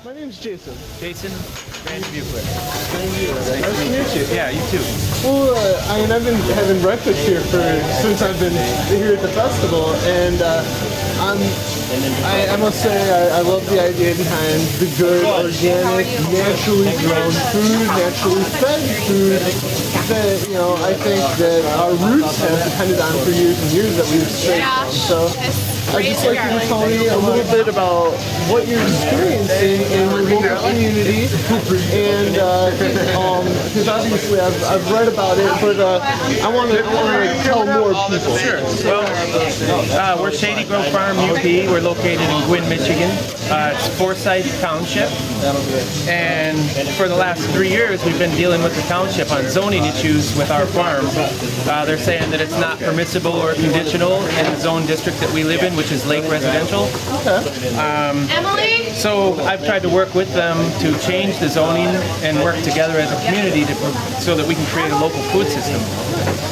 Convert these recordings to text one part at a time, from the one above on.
My name's Jason. Jason, Randy Buchler. Nice to meet you. Yeah, you too. Well, I've been having breakfast here since I've been here at the festival, and I must say I love the idea behind the good, organic, naturally grown food, naturally fed food that, I think that our roots have depended on for years and years that we've strayed from. So I'd just like you to tell me a little bit about what you're experiencing in your local community, and because obviously I've read about it, but I want to tell more people. Sure. Well, we're Shady Grove Farm U.P. We're located in Gwinn, Michigan. It's Forsyth Township, and for the last 3 years we've been dealing with the township on zoning issues with our farm. They're saying that it's not permissible or conditional in the zone district that we live in, which is Lake Residential. Emily? So I've tried to work with them to change the zoning and work together as a community so that we can create a local food system.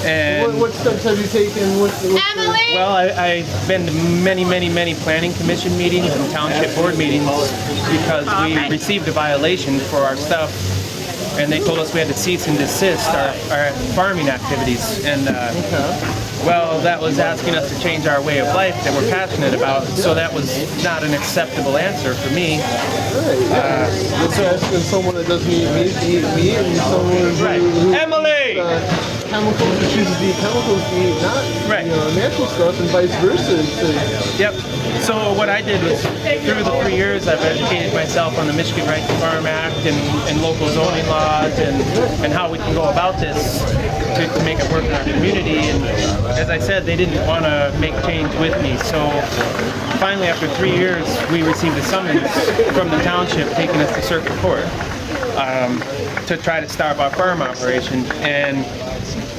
And what steps have you taken? Emily? well, I've been to many planning commission meetings and township board meetings because we received a violation for our stuff, and they told us we had to cease and desist our farming activities. And well, that was asking us to change our way of life that we're passionate about, so that was not an acceptable answer for me. So asking someone that doesn't eat meat to eat meat, and someone who Emily! chemicals, who chooses to eat chemicals to eat not natural stuff, and vice versa. Yep. So what I did was, through the 3 years, I've educated myself on the Michigan Right to Farm Act and local zoning laws and how we can go about this to make it work in our community. And as I said, they didn't want to make change with me. So finally, after 3 years, we received a summons from the township taking us to circuit court to try to stop our farm operation. And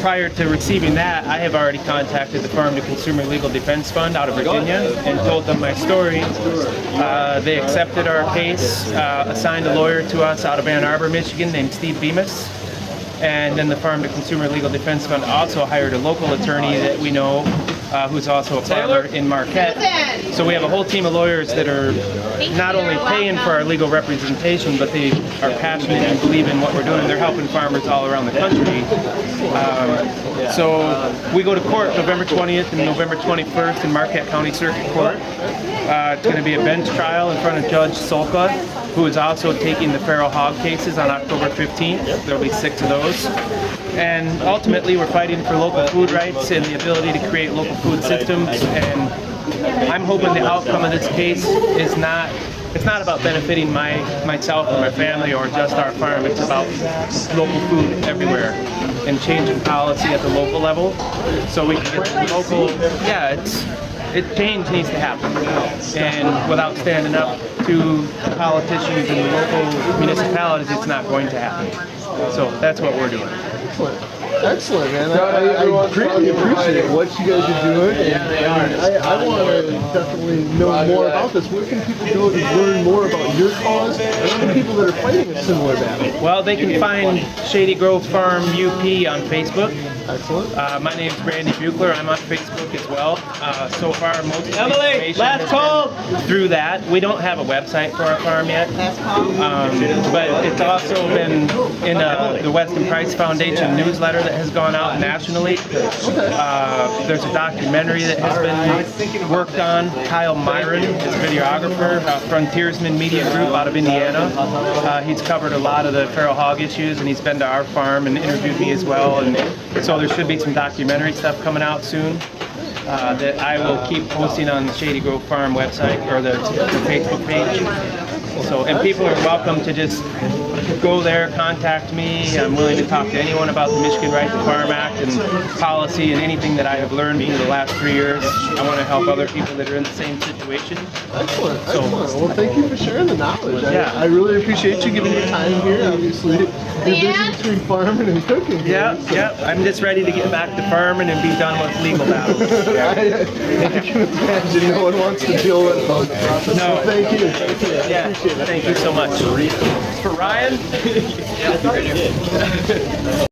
prior to receiving that, I have already contacted the Farm to Consumer Legal Defense Fund out of Virginia and told them my story. They accepted our case, assigned a lawyer to us out of Ann Arbor, Michigan, named Steve Bemis. And then the Farm to Consumer Legal Defense Fund also hired a local attorney that we know, who's also a farmer in Marquette. So we have a whole team of lawyers that are not only paying for our legal representation, but they are passionate and believe in what we're doing. They're helping farmers all around the country. So we go to court November 20th and November 21st in Marquette County Circuit Court. It's going to be a bench trial in front of Judge Solka, who is also taking the feral hog cases on October 15th. There'll be 6 of those. And ultimately, we're fighting for local food rights and the ability to create local food systems. And I'm hoping the outcome of this case is it's not about benefiting myself or my family or just our farm. It's about local food everywhere and changing policy at the local level so we can get local, change needs to happen. And without standing up to politicians and local municipalities, it's not going to happen. So that's what we're doing. Excellent, man. I greatly appreciate what you guys are doing, and I want to definitely know more about this. Where can people go to learn more about your cause and other people that are fighting a similar battle? Well, they can find Shady Grove Farm U.P. on Facebook. Excellent. My name's Randy Buchler. I'm on Facebook as well. So far, most of the Emily, information last has call. been through that. We don't have a website for our farm yet, but it's also been in the Weston Price Foundation newsletter that has gone out nationally. There's a documentary that has been worked on. Kyle Myron is a videographer, Frontiersman Media Group out of Indiana. He's covered a lot of the feral hog issues, and he's been to our farm and interviewed me as well. And so there should be some documentary stuff coming out soon that I will keep posting on the Shady Grove Farm website or the Facebook page. So, and people are welcome to just go there, contact me. I'm willing to talk to anyone about the Michigan Right to Farm Act and policy and anything that I have learned through the last 3 years. I want to help other people that are in the same situation. Excellent, excellent. Well, thank you for sharing the knowledge. I really appreciate you giving your time here. Obviously, you're busy between farming and cooking. Yeah. I'm just ready to get back to farming and be done with legal battles. I can imagine no one wants to deal with those. No. Thank you. Yeah. Thank you so much. For Ryan?